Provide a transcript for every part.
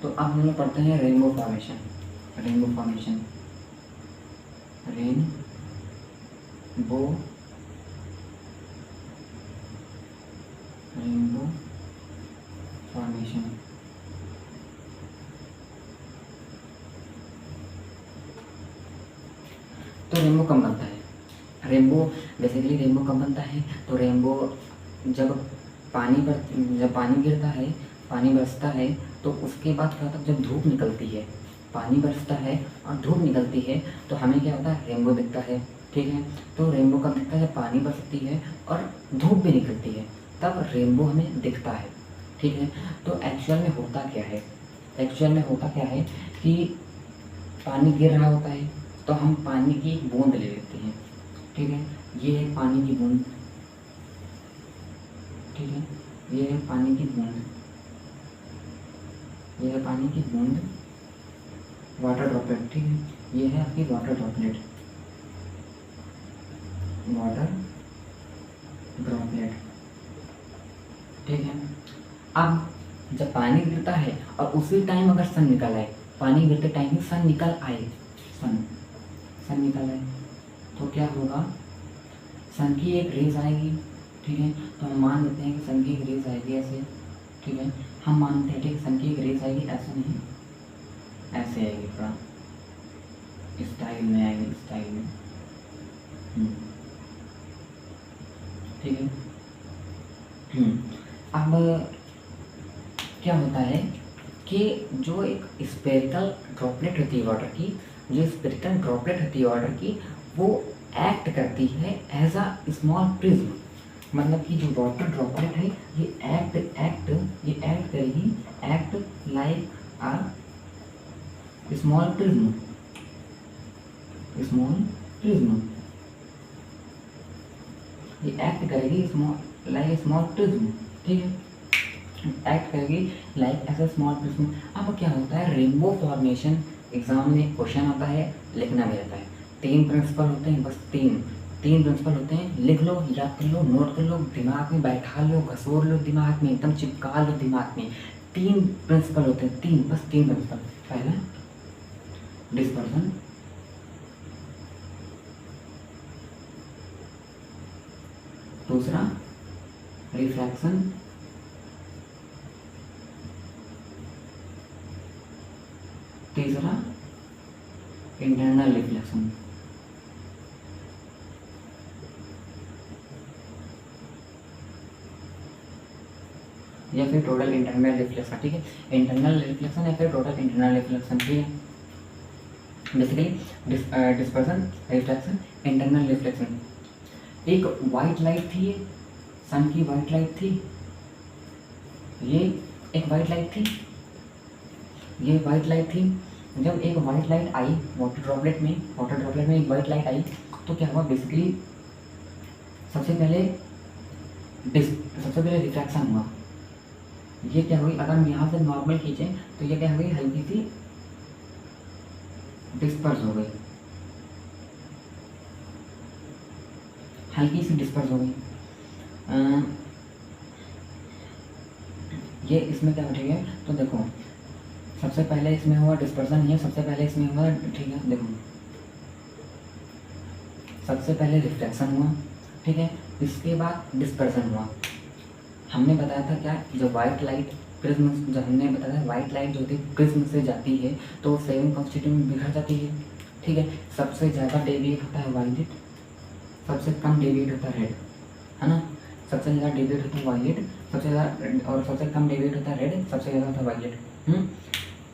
तो अब हम लोग पढ़ते हैं rainbow formation. Rainbow formation, rainbow rainbow formation. तो रेनबो कब बनता है? रेनबो बेसिकली रेनबो कब बनता है? तो रेनबो जब पानी गिरता है, पानी बरसता है, तो उसके बाद क्या होता है, जब धूप निकलती है, पानी बरसता है और धूप निकलती है, तो हमें क्या होता है, रेनबो दिखता है। ठीक है, तो रेनबो कब दिखता है? जब पानी बरसती है और धूप भी निकलती है, तब रेनबो हमें दिखता है। ठीक है, तो एक्चुअल में होता क्या है? एक्चुअल में होता क्या है कि पानी गिर रहा होता है, तो हम पानी की बूंद ले लेते हैं। ठीक है, ये है पानी की बूंद। ठीक है, ये है पानी की बूंद, ये है पानी की बूंद, वाटर ड्रॉपलेट। ठीक है, ये है आपकी वाटर ड्रॉपलेट, वाटर ड्रॉपलेट। ठीक है, अब जब पानी गिरता है और उसी टाइम अगर सन निकल आए, पानी गिरते टाइम ही सन निकल आए, सन निकल आए, तो क्या होगा, सन की एक रेज आएगी। ठीक है, तो हम मान लेते हैं कि सन की एक रेज आएगी ऐसे। ठीक है, हम मानते हैं, ठीक, सन की एक रेज आएगी, ऐसे नहीं, ऐसे आएगी, थोड़ा स्टाइल में आएगी, स्टाइल में। ठीक है, अब क्या होता है कि जो एक स्पेरिकल ड्रॉपलेट होती है वाटर की, जो स्पेरिकल ड्रॉपलेट होती है वाटर की, वो एक्ट करती है एज अ स्मॉल प्रिज्म। मतलब कि जो वाटर ड्रॉपलेट है ये एक्ट करेगी, act like a small prism, ये एक्ट करेगी लाइक स्मॉल प्रिज्म। ठीक है, एक्ट करेगी like as a small prism. अब क्या होता है, रेनबो फॉर्मेशन एग्जाम में क्वेश्चन आता है, लिखना भी रहता है। 3 प्रिंसिपल होते हैं, बस तीन प्रिंसिपल होते हैं, लिख लो, याद कर लो, नोट कर लो, दिमाग में बैठा लो, घसोर लो, दिमाग में एकदम चिपका लो दिमाग में। 3 प्रिंसिपल होते हैं, बस 3 प्रिंसिपल। पहला डिस्पर्सन, दूसरा रिफ्रैक्शन, तीसरा इंटरनल रिफ्लेक्शन। या फिर टोटल इंटरनल रिफ्लेक्शन। ठीक है, इंटरनल रिफ्लेक्शन या फिर टोटल इंटरनल रिफ्लेक्शन। ठीक है, basically dispersion, reflection, internal reflection. एक वाइट लाइट थी, सन की वाइट लाइट थी, ये एक वाइट लाइट थी, ये वाइट लाइट थी। जब एक वाइट लाइट आई वाटर ड्रॉपलेट में एक वाइट लाइट आई, तो क्या हुआ, बेसिकली सबसे पहले रिफ्रैक्शन हुआ। ये क्या हुई, अगर हम यहाँ से नॉर्मल खींचें तो ये क्या हुई, हल्की सी डिस्पर्स हो गई, ये इसमें क्या हो, ठीक है, तो देखो सबसे पहले इसमें हुआ डिस्पर्सन, ये सबसे पहले इसमें हुआ, ठीक है, देखो सबसे पहले रिफ्लेक्शन हुआ। ठीक है, इसके बाद डिस्पर्सन हुआ। हमने बताया था क्या, जब वाइट लाइट प्रिज्म, जब हमने बताया था वाइट लाइट जो होती है प्रिज्म से जाती है तो 7 कॉन्स्टिट्यूएंट में बिखर जाती है। ठीक है, सबसे ज़्यादा डेविएट होता है वायलेट, सबसे कम डेविएट होता है रेड, है ना। सबसे ज़्यादा डेविएट होता है वायलेट, सबसे ज़्यादा, और सबसे कम डेविएट होता है रेड, सबसे ज़्यादा होता है वायलेट।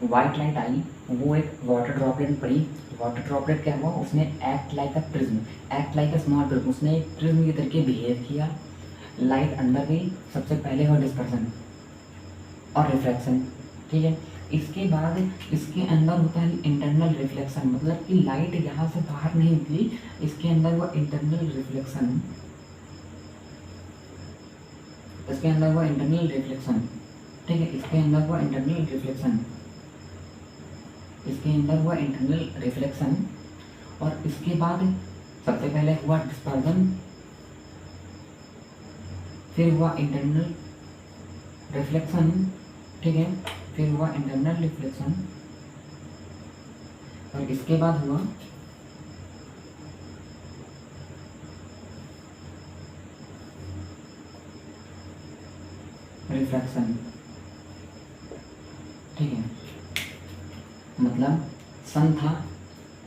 वाइट लाइट आई, वो एक वाटर ड्रॉपलेट में पड़ी, वाटर ड्रॉपलेट क्या हुआ, उसने act like a prism, act like a small prism, उसने एक प्रिज्म की तरीके बिहेव किया। लाइट अंदर गई, सबसे पहले हुआ डिस्पर्सन और रिफ्लेक्शन। ठीक है, इसके बाद इसके अंदर होता है इंटरनल रिफ्लेक्शन, मतलब कि लाइट यहाँ से बाहर नहीं निकली, इसके अंदर हुआ इंटरनल रिफ्लेक्शन, इसके अंदर हुआ इंटरनल रिफ्लेक्शन। ठीक है, इसके अंदर हुआ इंटरनल रिफ्लेक्शन, इसके अंदर हुआ इंटरनल रिफ्लेक्शन। और इसके बाद सबसे पहले हुआ डिस्पर्सन, फिर हुआ इंटरनल रिफ्लेक्शन। ठीक है, फिर हुआ इंटरनल रिफ्लेक्शन, और इसके बाद हुआ रिफ्रैक्शन। ठीक है, मतलब सन था,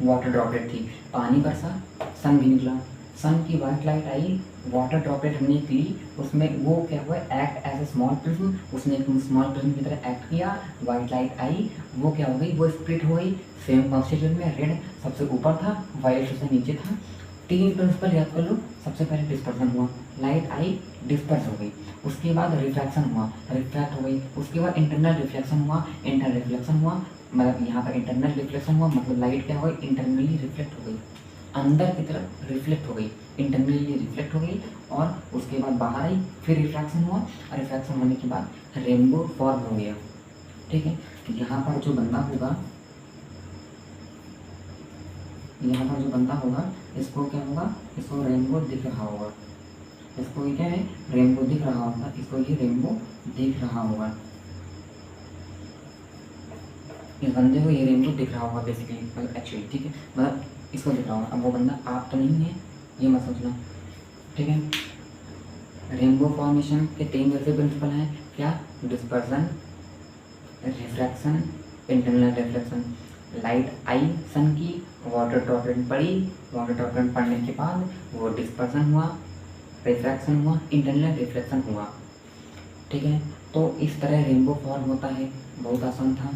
वाटर ड्रॉपलेट थी, पानी बरसा, सन भी निकला, सन की वाइट लाइट आई, वाटर ड्रॉपलेट हमने एक ली, उसमें वो क्या हुआ, act as a small prism, उसने एक स्मॉल प्रिज्म की तरह एक्ट किया, वाइट लाइट आई, वो क्या हो गई, वो स्प्लिट हो गई, सेम कॉन्स्टिट्यूएंट में रेड सबसे ऊपर था, वाइट सबसे नीचे था। तीन प्रिंसिपल याद कर लो, सबसे पहले डिस्पर्सन हुआ, लाइट आई डिस्पर्स हो गई, उसके बाद रिफ्रैक्शन हुआ, रिफ्रैक्ट हो गई, उसके बाद इंटरनल रिफ्लेक्शन हुआ, इंटरनल रिफ्लेक्शन हुआ, मतलब यहाँ पर इंटरनल रिफ्लेक्शन हुआ, मतलब लाइट क्या हो गई, इंटरनली रिफ्लेक्ट हो गई, अंदर की तरफ रिफ्लेक्ट हो गई, इंटरनली रिफ्लेक्ट हो गई, और उसके बाद बाहर आई, फिर रिफ्रैक्शन हुआ, और रिफ्रैक्शन होने के बाद रेनबो फॉर्म हो गया। ठीक है, यहाँ पर जो बंदा होगा, यहाँ पर जो बंदा होगा, इसको क्या होगा, इसको रेनबो दिख रहा होगा, इसको ये क्या है, रेनबो दिख रहा होगा, इसको ये रेनबो दिख रहा होगा, इस बंदे को ये रेनबो दिख रहा होगा बेसिकली, मतलब एक्चुअली। ठीक है, मतलब इसको दिख रहा होगा। अब वो बंदा आप तो नहीं है, ये मत सोचना। ठीक है, रेनबो फॉर्मेशन के तीन जैसे प्रिंसिपल हैं, क्या, dispersion, refraction, internal reflection. Light आई सन की, वाटर ड्रॉपलेट पड़ी, वाटर ड्रॉपलेट पड़ने के बाद वो डिस्पर्सन हुआ, रिफ्रैक्शन हुआ, इंटरनल रिफ्लेक्शन हुआ। ठीक है, तो इस तरह रेनबो फॉर्म होता है। बहुत आसान था,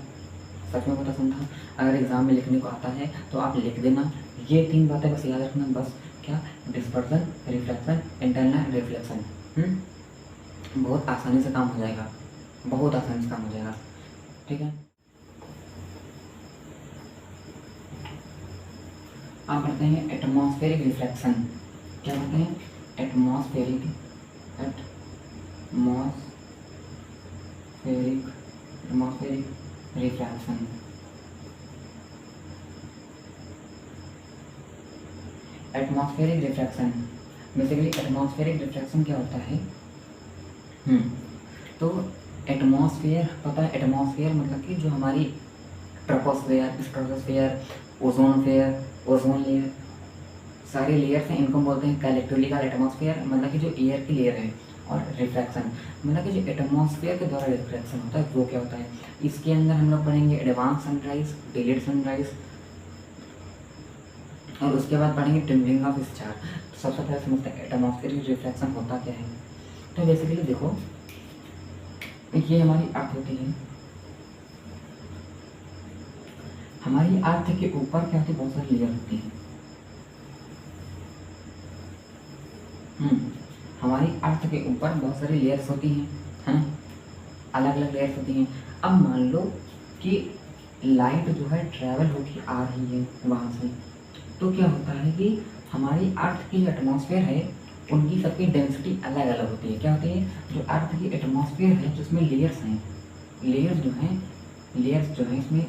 सच में बहुत आसान था। अगर एग्जाम में लिखने को आता है तो आप लिख देना, ये तीन बातें बस याद रखना, बस क्या, डिस्पर्सन, रिफ्लेक्शन, इंटरनल रिफ्लेक्शन। बहुत आसानी से काम हो जाएगा, बहुत आसानी से काम हो जाएगा। ठीक है, आप पढ़ते हैं एटमॉस्फेरिक रिफ्लेक्शन। क्या कहते हैं, atmospheric refraction. Atmospheric refraction, basically atmospheric refraction क्या होता है, तो एटमॉस्फेयर, पता है एटमॉस्फेयर मतलब कि जो हमारी ट्रोपोस्फेयर, स्ट्रेटोस्फेयर, ओजोन लेयर, सारे लेयर्स हैं, इनको बोलते हैं कलेक्टिवली का एटमॉस्फेयर, मतलब कि जो एयर की लेयर है। और रिफ्रैक्शन मतलब कि जो एटमॉस्फेयर के द्वारा रिफ्रैक्शन होता है वो क्या होता है, इसके अंदर हम लोग पढ़ेंगे एडवांस सनराइज, डिलेड सनराइज, और उसके बाद पढ़ेंगे ट्विंकलिंग ऑफ स्टार। सबसे पहले समझते हैं एटमॉस्फेरिक रिफ्रैक्शन होता क्या है। तो बेसिकली देखो, ये हमारी अर्थ होती है, हमारी अर्थ के ऊपर क्या होती है, बहुत सारी लेयर होती है। हमारी अर्थ के ऊपर बहुत सारी लेयर्स होती हैं, है ना, अलग अलग लेयर्स होती हैं। अब मान लो कि लाइट जो है ट्रैवल होकर आ रही है वहाँ से, तो क्या होता है कि हमारी अर्थ की जो एटमॉस्फेयर है उनकी सबकी डेंसिटी अलग अलग होती है। क्या होती है, जो अर्थ की एटमॉस्फेयर है जिसमें लेयर्स हैं, लेयर्स जो हैं इसमें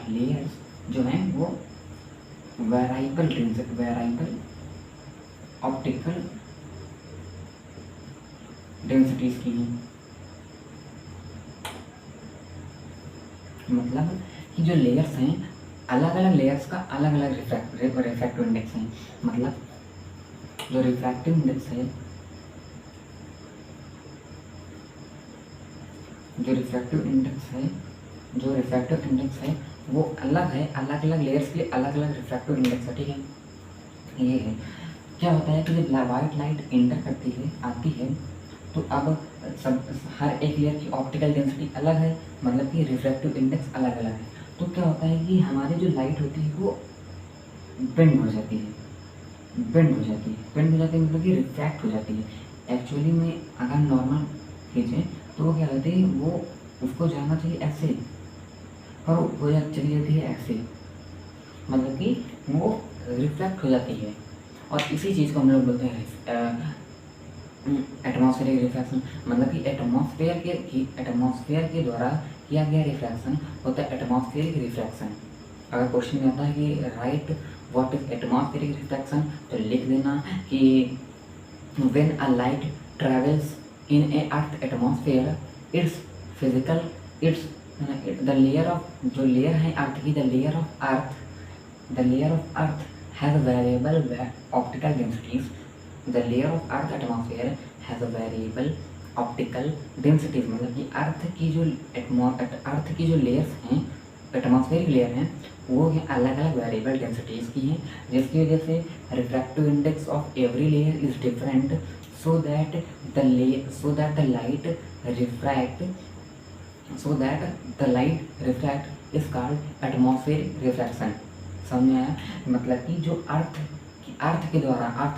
लेयर्स जो हैं वो वेराइबल ऑप्टिकल डेंसिटीज की हैं। मतलब कि जो लेयर्स हैं, अलग अलग लेयर्स का अलग अलग रिफ्रैक्टिव इंडेक्स है। मतलब जो रिफ्रैक्टिव इंडेक्स है, जो रिफ्रैक्टिव इंडेक्स है वो अलग है, अलग अलग लेयर्स के लिए अलग अलग रिफ्रैक्टिव इंडेक्स है। ठीक है, ये है। क्या होता है कि जब वाइट लाइट एंटर करती है, आती है, तो अब सब हर एक लेयर की ऑप्टिकल डेंसिटी अलग है, मतलब कि रिफ्रैक्टिव इंडेक्स अलग अलग है। तो क्या होता है कि हमारी जो लाइट होती है वो बेंड हो जाती है मतलब कि रिफ्रैक्ट हो जाती है। एक्चुअली में अगर नॉर्मल खींचें तो वो क्या होती है, वो उसको जाना चाहिए ऐसे, पर वो चली जाती है ऐसे, मतलब कि वो रिफ्लेक्ट हो जाती है। और इसी चीज़ को हम लोग बोलते हैं एटमॉस्फेरिक रिफ्रैक्शन। मतलब कि एटमॉस्फेयर के द्वारा किया गया रिफ्रैक्शन होता है एटमॉस्फेरिक रिफ्रैक्शन। अगर क्वेश्चन में आता है कि right what is atmospheric refraction, तो लिख देना कि when a light travels in A earth atmosphere, it's physical it's the layer of, जो लेयर है अर्थ की, the layer of earth has variable optical densities, the layer of earth atmosphere has variable optical densities, मतलब कि अर्थ की जो layers हैं, atmospheric layer हैं, वो हैं अलग अलग वेरिएबल डेंसिटीज की हैं, जिसकी वजह से refractive index of every layer is different, so that the light refract is called atmospheric refraction। समझ में आया? मतलब कि जो अर्थ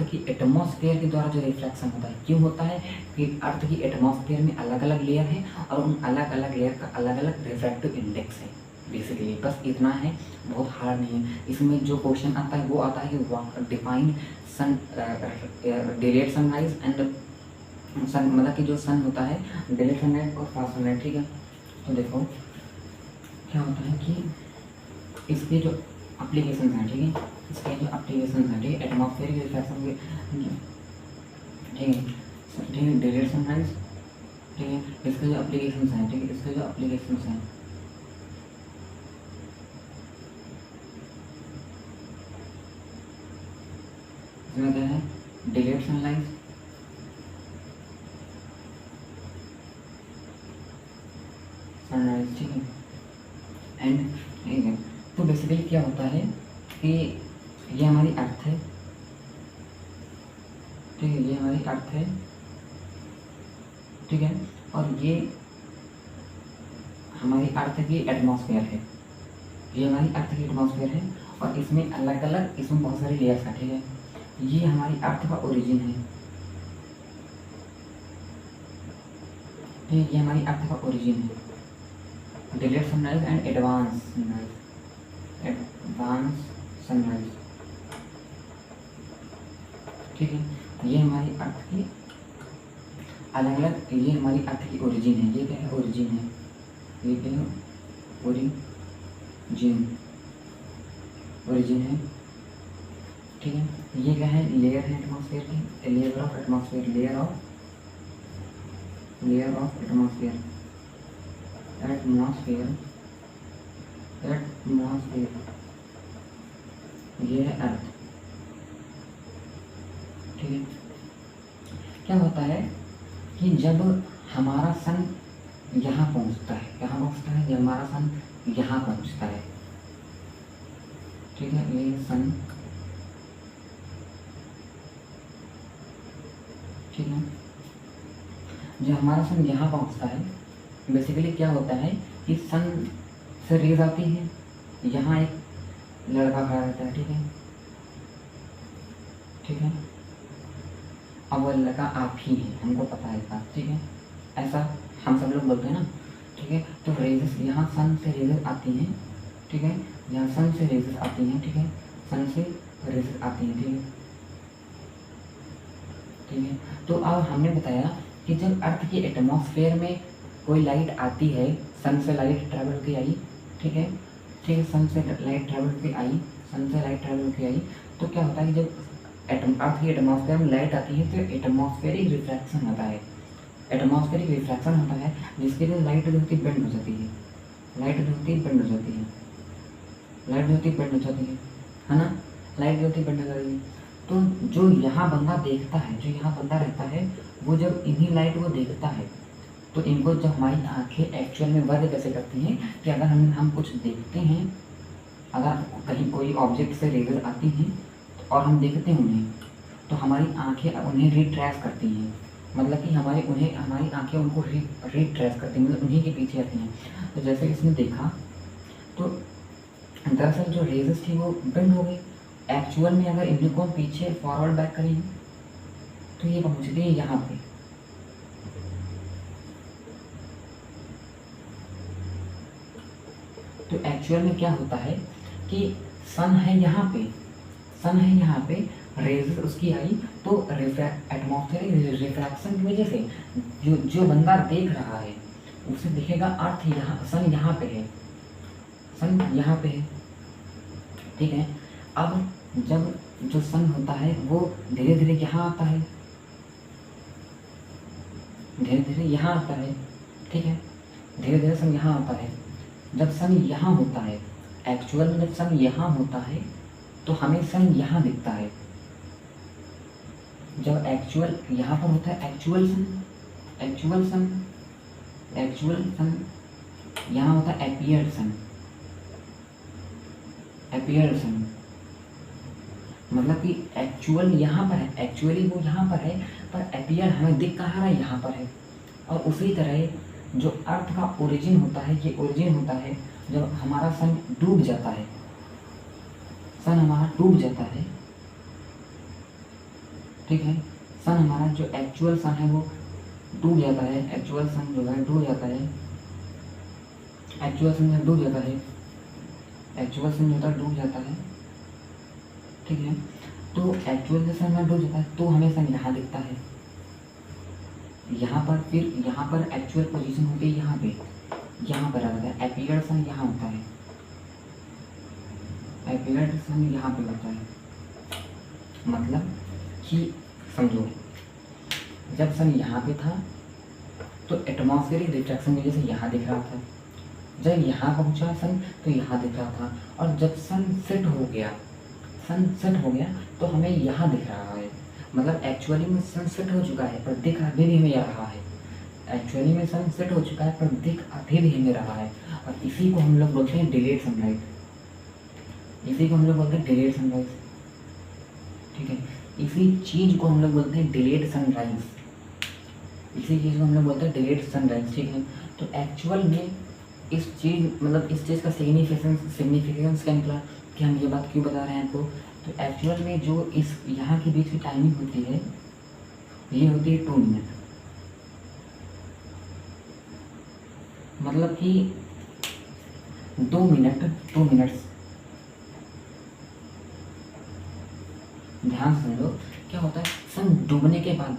की एटमॉस्फेयर के द्वारा जो रिफ्रैक्शन होता है, क्यों होता है कि अर्थ की एटमॉस्फेयर में अलग अलग लेयर है और उन अलग अलग लेयर का अलग अलग रिफ्रैक्टिव इंडेक्स है। बेसिकली बस इतना है, बहुत हार्ड नहीं है। इसमें जो क्वेश्चन आता है वो आता है कि define sun, delayed sunrise and sun, मतलब कि जो सन होता है डिलेड सनराइज और फास्ट सनराइज, ठीक है। तो देखो क्या होता है कि इसके जो एप्लीकेशन हैं, ठीक है, इसके जो एप्लीकेशन हैं, ठीक है, एटमॉस्फेरिक रिफ्रैक्शन के, ठीक है, डिलेड सनराइज, ठीक है, इसके जो एप्लीकेशन हैं, ठीक है, इसके जो एप्लीकेशन हैं, इसमें क्या है, डिलेड सनराइज, ठीक है, एंड ठीक है। तो बेसिकली क्या होता है कि ये हमारी अर्थ है, ठीक है, ये हमारी अर्थ है, ठीक है, और ये हमारी अर्थ की एटमॉस्फेयर है, ये हमारी अर्थ की एटमॉस्फेयर है, और इसमें अलग अलग, इसमें बहुत सारी लेयर्स हैं, ठीक है। ये हमारी अर्थ का ओरिजिन है, ठीक है, ये हमारी अर्थ का ओरिजिन है। Delayed sunrise and advance sunrise, ठीक है, ये हमारी अर्थ की अलग अलग, ये हमारी अर्थ की ओरिजिन है। ये क्या है, ओरिजिन है, ये क्या है, ओरिजिन है, ठीक है। ये क्या है, लेयर है एटमॉस्फेयर की, layer of atmosphere, layer of atmosphere, ये है अर्थ, ठीक है। क्या होता है कि जब हमारा सन यहाँ पहुँचता है, कहाँ पहुँचता है, जब हमारा सन यहाँ पहुँचता है, ठीक है, ये सन, ठीक है, जब हमारा सन यहाँ पहुँचता है, बेसिकली क्या होता है कि सन से रेज आती है, यहाँ एक लड़का खड़ा रहता है, ठीक है, ठीक है, अब वो लड़का आप ही है, हमको पता है बात, ठीक है, ऐसा हम सब लोग बोलते हैं ना, ठीक है। तो रेजेस यहाँ सन से रेजेस आती हैं, ठीक है, यहाँ सन से रेजेस आती हैं, ठीक है, सन से रेजेस आती हैं, ठीक है, ठीक है। तो अब हमने बताया कि जब अर्थ की एटमॉस्फेयर में कोई लाइट आती है, सन से लाइट ट्रैवल होकर आई, ठीक है, ठीक है, सन से लाइट ट्रैवल होकर आई, सन से लाइट ट्रैवल होकर आई, तो क्या होता है कि जब अर्थ की एटमॉस्फेयर में लाइट आती है तो एटमॉस्फेरिक रिफ्रैक्शन होता है, एटमॉस्फेरिक रिफ्रैक्शन होता है, जिसके लिए लाइट जो होती है बेंड हो जाती है, लाइट जो होती है बेंड हो जाती है, लाइट जो होती है बेंड हो जाती है ना, लाइट जो होती है बेंड हो जाती है। तो जो यहाँ बंदा देखता है, जो यहाँ बंदा रहता है, वो जब इन्हीं लाइट को देखता है, तो इनको जब हमारी आंखें एक्चुअल में वर्क कैसे करती हैं कि अगर हम कुछ देखते हैं, अगर कहीं कोई ऑब्जेक्ट से रेजेस आती हैं और हम देखते हैं उन्हें, तो हमारी आंखें उन्हें रिट्रेस करती हैं, मतलब कि हमारी आंखें उनको रिट्रेस करती हैं, मतलब उन्हीं के पीछे आती हैं। तो जैसे इसने देखा, तो दरअसल जो रेजेस थी वो बेंड हो गई, एक्चुअल में अगर इनको हम पीछे फॉरवर्ड बैक करेंगे तो ये पहुँचती है यहाँ पे, तो एक्चुअल में क्या होता है कि सन है यहाँ पे, सन है यहाँ पे, रेज उसकी आई, तो एटमॉस्फेरिक रिफ्रैक्शन की वजह से जो बंदा देख रहा है उसे दिखेगा अर्थ यहाँ, सन यहाँ पे है, सन यहाँ पे है, ठीक है। अब जब जो सन होता है वो धीरे धीरे यहाँ आता है, धीरे धीरे यहाँ आता है, ठीक है। धीरे धीरे सन यहाँ आता है। जब सन यहाँ होता है, एक्चुअल में जब सन यहाँ होता है तो हमें सन यहाँ दिखता है। जब एक्चुअल यहाँ पर होता है एक्चुअल सन यहाँ होता है एपियर्ड सन। मतलब कि एक्चुअल यहाँ पर है, एक्चुअली वो यहाँ पर है, पर एपियर हमें दिख कहाँ रहा है, यहाँ पर है। और उसी तरह जो अर्थ का ओरिजिन होता है, ये ओरिजिन होता है जब हमारा सन डूब जाता है। सन हमारा डूब जाता है, ठीक है। सन हमारा जो एक्चुअल सन है वो डूब जाता है। एक्चुअल सन जो है डूब जाता है। एक्चुअल सन जो डूब जाता है, एक्चुअल सन जो होता है डूब जाता है, ठीक है। तो एक्चुअल सन में डूब जाता है तो हमें सन यहाँ दिखता है, यहाँ पर। फिर यहाँ पर एक्चुअल पोजीशन होती है यहाँ पे, यहाँ पर आता है। एपियर्ड सन यहाँ होता है, एपियर्ड सन यहाँ पे होता है। मतलब कि समझो, जब सन यहाँ पे था तो एटमॉस्फेरिक रिफ्रैक्शन की वजह से यहाँ दिख रहा था। जब यहाँ पहुँचा सन तो यहाँ दिख रहा था। और जब सन सेट हो गया तो हमें यहाँ दिख रहा है। मतलब एक्चुअली में सन सेट हो चुका है पर दिख अभी भी हमें रहा है। एक्चुअली में सन सेट हो चुका है पर दिख अभी भी हमें रहा है। और इसी को हम लोग बोलते हैं डिलेड सनराइज। ठीक है। इसी चीज़ को हम लोग बोलते हैं डिलेड सनराइज। ठीक है। तो एक्चुअल में इस चीज़ का सिग्निफिकेंस क्या निकला कि हम ये बात क्यों बता रहे हैं आपको। तो एक्चुअल में जो इस यहाँ के बीच की टाइमिंग होती है, ये होती है 2 मिनट। मतलब कि 2 मिनट्स। ध्यान से समझो क्या होता है। सन डूबने के बाद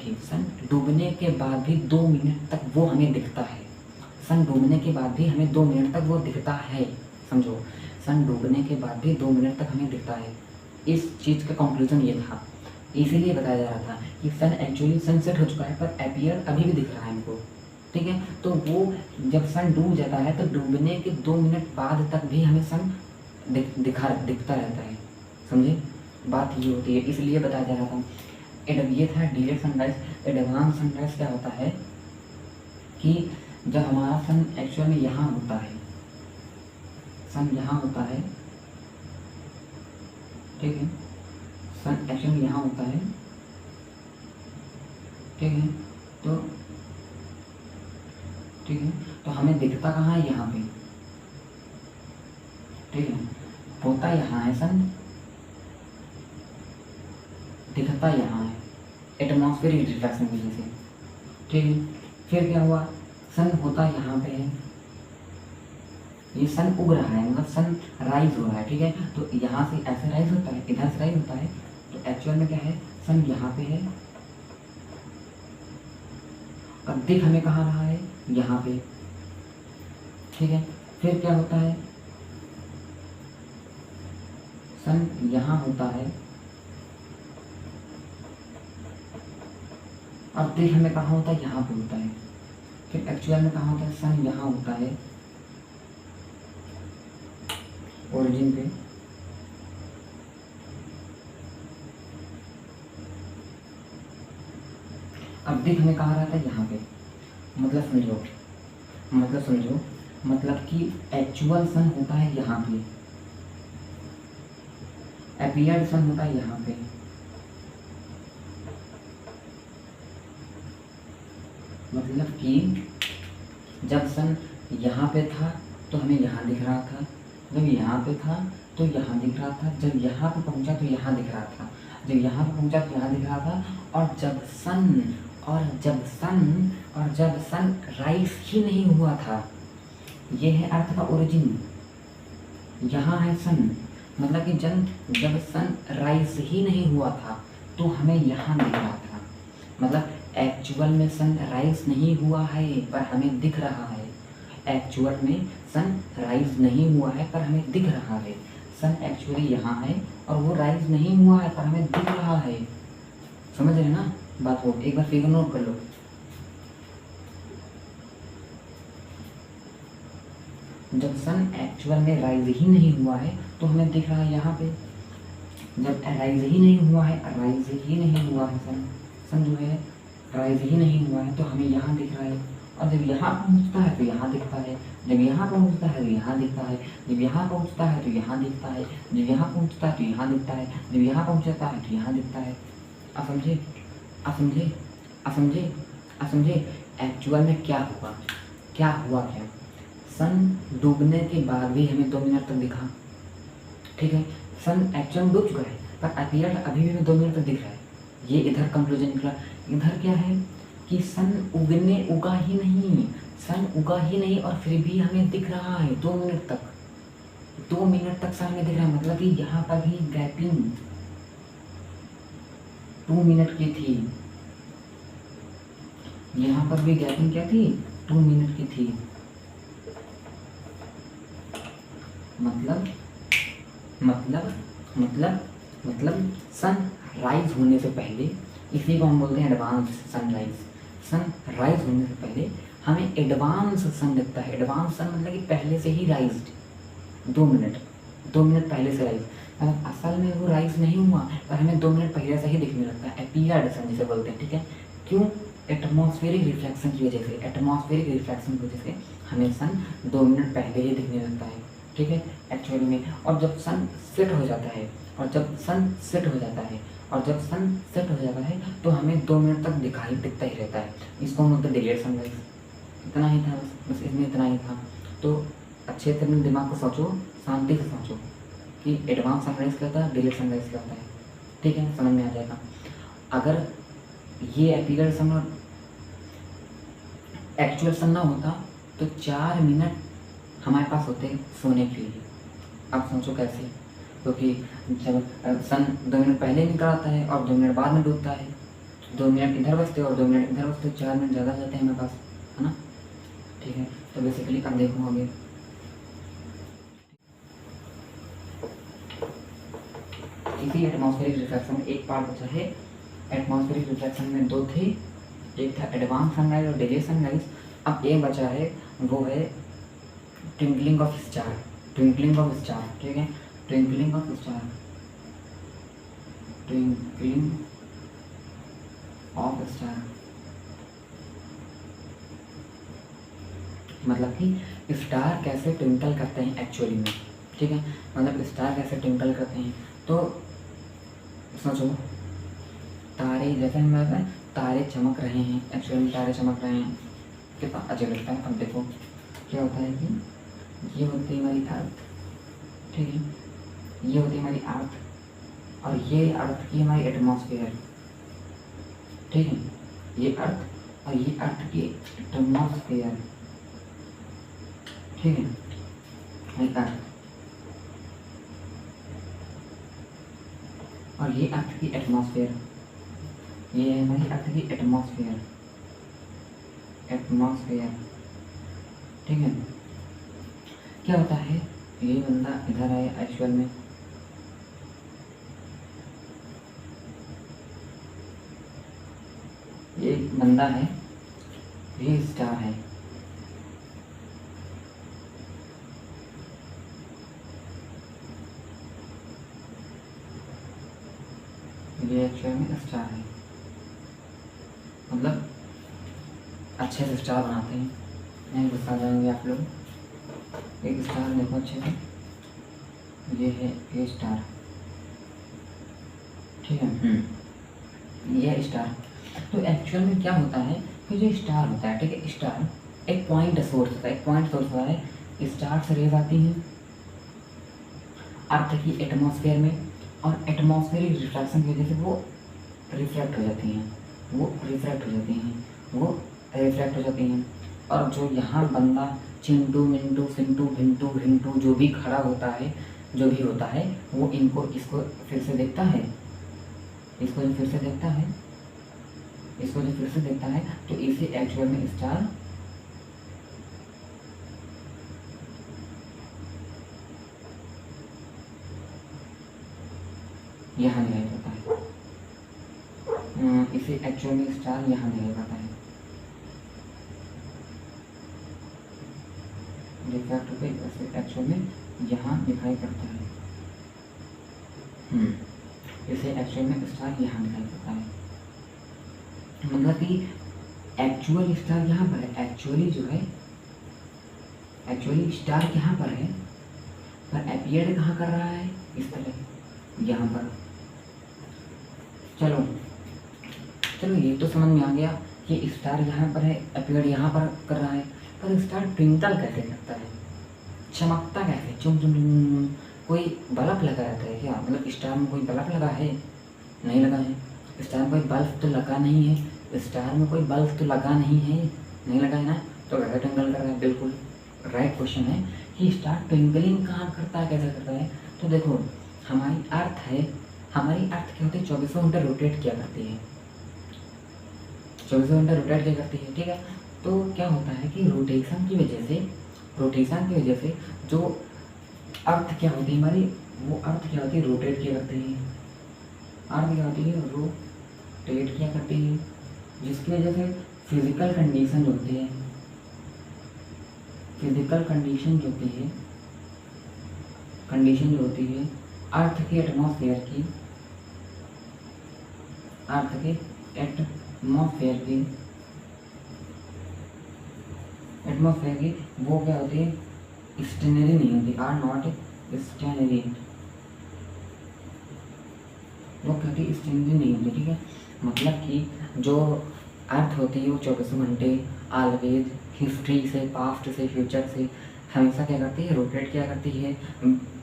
भी 2 मिनट तक वो हमें दिखता है। सन डूबने के बाद भी हमें 2 मिनट तक वो दिखता है। समझो, सन डूबने के बाद भी 2 मिनट तक हमें दिखता है। इस चीज़ का कंक्लूजन ये था, इसीलिए बताया जा रहा था कि सन एक्चुअली सनसेट हो चुका है पर एपियर अभी भी दिख रहा है हमको, ठीक है। तो वो जब सन डूब जाता है तो डूबने के 2 मिनट बाद तक भी हमें सन दिखता रहता है। समझे, बात ये होती है, इसलिए बताया जा रहा था। ये था डिलेड सनराइज। एडवांस सनराइज क्या होता है कि जब हमारा सन एक्चुअल में यहाँ होता है, सन यहाँ होता है, ठीक है। सन एक्चुअल में यहाँ होता है, ठीक है। तो हमें दिखता कहाँ है, यहाँ पे, ठीक है। होता यहाँ है सन, दिखता यहाँ है एटमॉस्फेरिक रिफ्रैक्शन की वजह से, ठीक है। फिर क्या हुआ, सन होता यहाँ पे है, ये सन उग रहा है, मतलब सन राइज हो रहा है, ठीक है। तो यहाँ से ऐसे राइज होता है, इधर से राइज होता है। तो एक्चुअल में क्या है, सन यहाँ पे है और दिख हमें कहाँ रहा है, यहाँ पे, ठीक है। फिर क्या होता है, सन यहाँ होता है और दिख हमें कहाँ होता है, यहाँ पे होता है। फिर एक्चुअल में कहाँ होता है, सन यहाँ होता है ओरिजिन पे, अब दिख हमें कहाँ रहता है, यहाँ पे। मतलब समझो मतलब कि एक्चुअल सन होता है यहाँ पे, एपियर्ड सन होता है यहाँ पे। मतलब कि जब सन यहाँ पे था तो हमें यहाँ दिख रहा था, जब यहाँ पे था तो यहाँ दिख रहा था, जब यहाँ पे पहुँचा तो यहाँ दिख रहा था, जब यहाँ पे पहुँचा तो यहाँ दिख रहा था। और जब सन राइज ही नहीं हुआ था, ये है अर्थ का ओरिजिन, यहाँ है सन। मतलब कि जब सन राइज ही नहीं हुआ था तो हमें यहाँ दिख रहा था। मतलब एक्चुअल में सन राइज नहीं हुआ है पर हमें दिख रहा है। एक्चुअल में सन राइज नहीं हुआ है पर हमें दिख रहा है। सन एक्चुअली यहाँ है और वो राइज नहीं हुआ है पर हमें दिख रहा है। समझ रहे ना बात को, एक बार फिगर नोट कर लो। जब सन एक्चुअल में राइज ही नहीं हुआ है तो हमें दिख रहा है यहाँ पे, जब राइज ही नहीं हुआ है, राइज ही नहीं हुआ है सन, सन जो है राइज ही नहीं हुआ है तो हमें यहाँ दिख रहा है। और जब यहाँ पहुँचता है तो यहाँ दिखता है, जब यहाँ पहुँचता है तो यहाँ दिखता है, जब यहाँ पहुँचता है तो यहाँ दिखता है, जब यहाँ पहुँचता है तो यहाँ दिखता है, जब यहाँ पहुँचता है तो यहाँ दिखता है। आप समझे, आप समझे, आप समझे, आप समझे। एक्चुअल में क्या हुआ, क्या हुआ, क्या सन डूबने के बाद भी हमें 2 मिनट तक दिखा, ठीक है। सन एक्चुअल में डूब चुका है पर अपीयर्ड अभी भी हमें 2 मिनट तक दिख रहा है। ये इधर कंक्लूजन निकला। इधर क्या है कि सन उगा ही नहीं, सन उगा ही नहीं और फिर भी हमें दिख रहा है 2 मिनट तक, 2 मिनट तक सन हमें दिख रहा है। मतलब कि यहाँ पर भी गैपिंग 2 मिनट की थी, यहाँ पर भी गैपिंग क्या थी, 2 मिनट की थी। मतलब मतलब मतलब मतलब सन राइज होने से पहले, इसी को हम बोलते हैं एडवांस सनराइज। सन राइज होने से पहले हमें एडवांस सन दिखता है। एडवांस सन मतलब कि पहले से ही राइज्ड, 2 मिनट, 2 मिनट पहले से राइज। मतलब असल में वो राइज नहीं हुआ पर हमें 2 मिनट पहले से ही दिखने लगता है, अपीयर्ड सन जिसे बोलते हैं, ठीक है। क्यों, एटमॉस्फेरिक रिफ्लेक्शन की वजह से, एटमॉस्फेरिक रिफ्लेक्शन की वजह से हमें सन 2 मिनट पहले ही दिखने लगता है, ठीक है, एक्चुअली में। और जब सन सेट हो जाता है, और जब सन सेट हो जाता है, और जब सन सेट हो जाता है तो हमें 2 मिनट तक दिखता ही रहता है। इसको हम बोलते हैं डिलेड सनराइज। इतना ही था, बस इसमें इतना ही था। तो अच्छे से अपने दिमाग को सोचो, शांति से सोचो कि एडवांस सनराइज क्या होता है, डिलेड सनराइज क्या होता है, ठीक है, समझ में आ जाएगा। अगर ये अपीयर्ड सन और एक्चुअल सन ना होता तो 4 मिनट हमारे पास होते सोने के लिए। अब सोचो कैसे, क्योंकि जब सन 2 मिनट पहले निकल आता है और 2 मिनट बाद में डूबता है, 2 मिनट इधर बचते और 2 मिनट इधर बचते, 4 मिनट ज़्यादा जाते हैं हमारे पास, है ना, ठीक है। तो बेसिकली अब देखो आगे, इसी एटमॉस्फेरिक रिफ्लेक्शन में एक पार्ट बचा है। एटमॉस्फेरिक रिफ्लेक्शन में 2 थे, एक था एडवांस सनराइज और डिले सनराइज। अब एक बचा है, वो है twinkling of star, twinkling of star, ठीक है, twinkling of star, twinkling of star. मतलब कि स्टार कैसे ट्विंकल करते हैं एक्चुअली में, ठीक है, मतलब स्टार कैसे ट्विंकल करते हैं। तो सोचो, तारे, जैसे हम कहते हैं तारे चमक रहे हैं, एक्चुअली तारे चमक रहे हैं, कितना अजब लगता है। अब देखो क्या होता है कि ये होती है हमारी अर्थ, ठीक है, ये होती है हमारी अर्थ, और ये अर्थ की हमारी एटमॉस्फेयर, ठीक है, ये अर्थ और ये अर्थ की एटमॉस्फेयर, ठीक है, ये अर्थ और ये अर्थ की एटमॉस्फेयर, ये है हमारी अर्थ की एटमॉस्फेयर, एटमॉस्फेयर, ठीक है। क्या होता है, ये बंदा इधर आए एक्चुअल में, ये बंदा है, ये स्टार है, ये एक्चुअल में स्टार है। मतलब अच्छे से स्टार बनाते हैं, नहीं गुस्सा जाएंगे आप लोग। एक स्टार देखो अच्छे से, ये है ये स्टार, ठीक है, ये स्टार। तो एक्चुअल में क्या होता है कि जो स्टार होता है, ठीक है, स्टार एक पॉइंट सोर्स होता है, एक पॉइंट सोर्स होता है। स्टार से रेज आती हैं अर्थ की एटमॉस्फेयर में, और एटमॉस्फेरिक रिफ्लेक्शन की वजह से वो रिफ्लेक्ट हो जाती हैं, वो रिफ्लेक्ट हो जाती हैं, वो रिफ्लेक्ट हो जाती हैं। और जो यहाँ बंदा चिंटू मिंटू सिंटू भिंटू भिंटू जो भी खड़ा होता है, जो भी होता है, वो इनको इसको फिर से देखता है, इसको जो फिर से देखता है, इसको जो फिर से देखता है, तो इसे एक्चुअल में स्टार यहाँ दिखाई पड़ता है, इसे एक्चुअल में स्टार यहाँ दिखाई पड़ता है, रिफ्रैक्ट होकर वैसे एक्चुअल में यहाँ दिखाई पड़ता है। इसे एक्चुअल में स्टार यहाँ दिखाई पड़ता है, मतलब कि एक्चुअल स्टार यहाँ पर है, एक्चुअली जो है एक्चुअली स्टार यहाँ पर है, पर अपीयर्ड कहाँ कर रहा है, इस तरह यहाँ पर। चलो ये तो समझ में आ गया कि स्टार यहाँ पर है, अपीयर्ड यहाँ पर कर रहा है, पर स्टार ट्विंकल कैसे करता है, चमकता कैसे, चुम चुम चुम, कोई बल्ब लगा रहता है क्या, मतलब स्टार में कोई बल्ब लगा है, नहीं लगा है, स्टार में कोई बल्ब तो लगा नहीं है, स्टार में कोई बल्ब तो लगा नहीं है, नहीं लगा है ना, तो कैसे ट्विंकल कर रहा है, बिल्कुल राइट क्वेश्चन है कि स्टार ट्विंकलिंग कहाँ करता है, कैसे करता है। तो देखो हमारी अर्थ है, हमारी अर्थ क्या होती है, 24 घंटे रोटेट किया करती है, 24 घंटे रोटेट किया करती है, ठीक है। तो क्या होता है कि रोटेशन की वजह से जो अर्थ क्या होती है हमारी, वो अर्थ क्या होती है, रोटेट किया करती है, अर्थ क्या होती है, रोटेट किया करती है, जिसकी वजह से फिजिकल कंडीशन जो होती है, कंडीशन जो होती है अर्थ के एटमॉस्फेयर की वो क्या होती है, स्टेनरी नहीं होती, आर नॉट स्टेनरी, वो क्या होती है, स्टेनरी नहीं होती, ठीक है। मतलब कि जो अर्थ होती है वो 24 घंटे ऑलवेज हिस्ट्री से, पास्ट से, फ्यूचर से हमेशा क्या करती है, रोटेट किया करती है,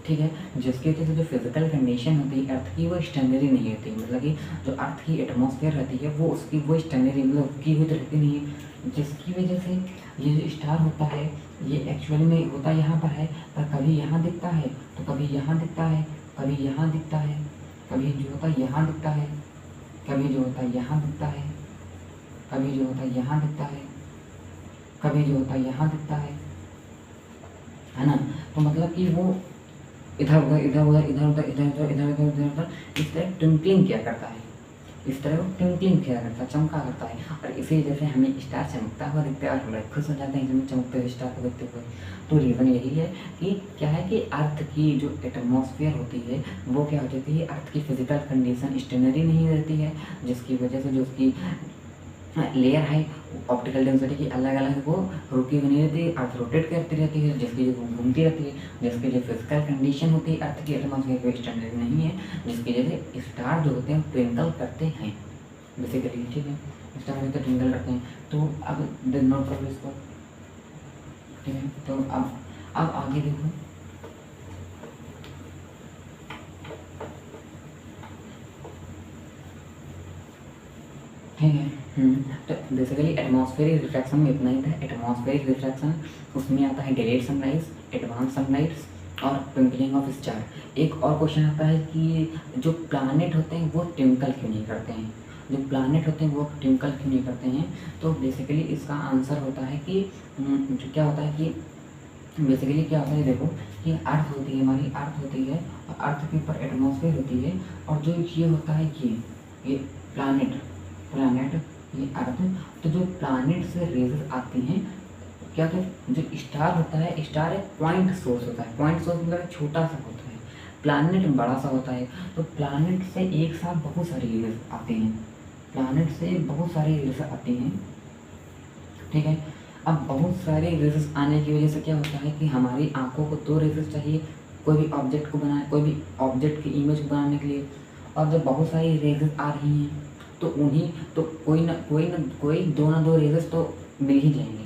ठीक है। जिसकी वजह से जो फिजिकल कंडीशन होती है अर्थ की वो स्टैंडर्ड नहीं होती, मतलब कि जो अर्थ की एटमॉस्फेयर रहती है वो उसकी वो स्टैंडर्ड मतलब की हुई तो रहती नहीं है, जिसकी वजह से ये जो स्टार होता है ये एक्चुअली में होता यहाँ पर है, पर कभी यहाँ दिखता है तो कभी यहाँ दिखता है, कभी यहाँ दिखता है, कभी जो होता है यहाँ दिखता है, कभी जो होता है यहाँ दिखता है, कभी जो होता है यहाँ दिखता है, कभी जो होता है यहाँ दिखता है ना। तो मतलब कि वो इधर उधर इधर उधर इधर उधर इधर उधर इधर उधर इधर उधर इस तरह ट्विंकलिंग किया करता है, इस तरह वो ट्विंकलिंग किया करता है, चमका करता है, और इसी वजह से हमें स्टार चमकता हुआ दिखता है और हम लोग खुश हो जाते हैं जब चमकते हुए स्टार को देखते हुए। तो रीज़न यही है कि क्या है कि अर्थ की जो एटमॉस्फेयर होती है वो क्या हो जाती है, अर्थ की फिजिकल कंडीशन स्टेनरी नहीं रहती है, जिसकी वजह से जो उसकी लेयर है ऑप्टिकल डेंसिटी की अलग अलग वो रुकी हुई नहीं रहती, अर्थ रोटेट करती रहती है, जिसकी जो घूमती रहती है, जिसकी जो फिजिकल कंडीशन होती है अर्थ की एटमॉस्फेयर कोई स्टैंडर्ड नहीं है, जिसकी वजह से स्टार जो होते हैं ट्विंकल करते हैं बेसिकली, ठीक है। स्टार होते हैं ट्विंकल करते हैं। तो अब नोट करो इसको, ठीक है। तो अब आगे देखो, ठीक है। तो बेसिकली एटमॉस्फेरिक रिफ्रैक्शन में इतना ही था। एटमॉस्फेरिक रिफ्रैक्शन उसमें आता है डिलेड सनराइज, एडवांस सनलाइट्स और ट्विंकलिंग ऑफ स्टार। एक और क्वेश्चन आता है कि जो प्लानेट होते हैं वो ट्विंकल क्यों नहीं करते हैं, जो प्लानेट होते हैं वो ट्विंकल क्यों नहीं करते हैं। तो बेसिकली इसका आंसर होता है कि जो क्या होता है कि बेसिकली क्या होता है, देखो कि अर्थ होती है, हमारी अर्थ होती है और अर्थ के ऊपर एटमॉस्फेयर होती है, और जो ये होता है ये प्लानेट ये अर्थ। तो जो प्लानेट से रेजेस आती हैं क्या, तो जो स्टार होता है, स्टार एक पॉइंट सोर्स होता है, पॉइंट सोर्स मतलब छोटा सा होता है, प्लानेट बड़ा सा होता है। तो प्लानेट से एक साथ बहुत सारी रेजेस आती हैं, प्लानेट से बहुत सारी रेजेस आती हैं, ठीक है। अब बहुत सारे रेजेस आने की वजह से क्या होता है कि हमारी आंखों को 2 रेजेस चाहिए कोई भी ऑब्जेक्ट को बनाए, कोई भी ऑब्जेक्ट की इमेज को बनाने के लिए, और जब बहुत सारी रेजेस आ रही हैं तो उन्हीं तो कोई 2 रेजेस तो मिल ही जाएंगे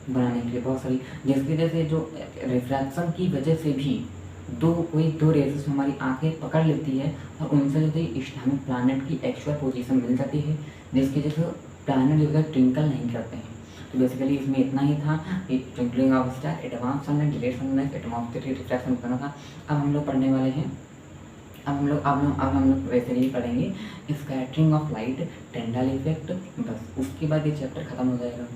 बनाने के लिए बहुत सारी, जिसकी वजह से जो रिफ्रैक्शन की वजह से भी कोई दो रेजेस हमारी आंखें पकड़ लेती है, और उनसे जो है हमें प्लानट की एक्चुअल पोजीशन मिल जाती है, जिसकी वजह से प्लानट जो है ट्विंकल नहीं करते हैं। तो बेसिकली इसमें इतना ही था कि twinkling of star, advance sunlight, delayed sunlight, atmospheric refraction करना था। अब हम लोग पढ़ने वाले हैं, अब हम लोग वैसे ही पढ़ेंगे स्कैटरिंग ऑफ लाइट, टेंडल इफेक्ट, बस उसके बाद ये चैप्टर खत्म हो जाएगा।